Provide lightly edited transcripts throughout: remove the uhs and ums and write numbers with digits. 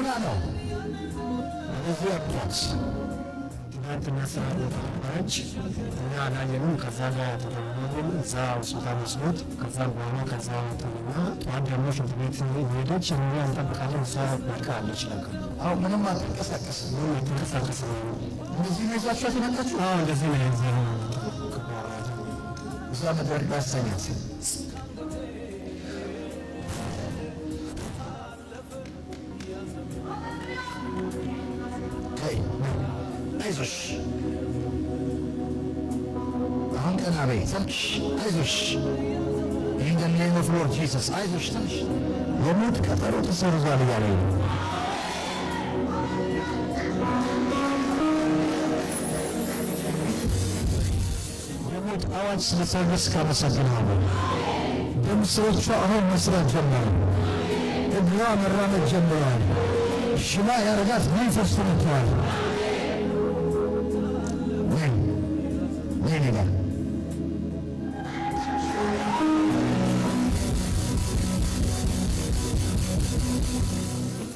ሆና ነው እዚህ ያጣች ትናንትና ስራ ቦታ ነበረች እና አላየንም። ከዛ ጋር ተደውሎልን እዛ ሆስፒታል ወስዶት ከዛ በኋላ ከዛ ወጣና ጠዋት ደግሞ ሽንት ቤት ሄደች። እኛ እንጠብቃለን። እዛ ወድቃለች። ነገር አሁን ምንም አትንቀሳቀስም። እንደዚህ ነው ይዛችኋት የመጣችሁ? እንደዚህ ነው ይዘን እዛ መድረክ ባሰኛት አይዞሽ አሁን ቀና በይ ትንሽ አይዞሽ። ይህ ኔም ኦፍ ሎርድ ጂሰስ አይዞሽ ትንሽ የሞት ቀጠሮ ተሰርዟል እያለኝ ነው። የሞት አዋጅ ስለሰርስ ካመሰግናለሁ። ደም ስሮቿ አሁን መስራት ጀመሩ። እግሯ መራመድ ጀምረዋል። ሽባ ያረጋት መንፈስ ተመቷል። ነይ ነጋ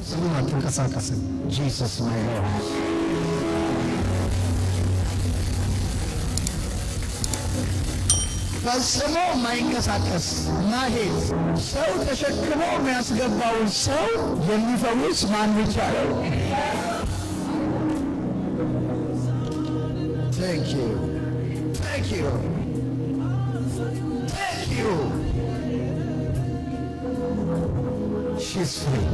ስሙ አትንቀሳቀስም። ጂሰስ ማይ ሎርድ ፈጽሞ ማይንቀሳቀስ ማሄድ ሰው ተሸክሞ የሚያስገባውን ሰው የሚፈውስ ማን ብቻ ነው? Thank you. Thank you. Thank you. She's free.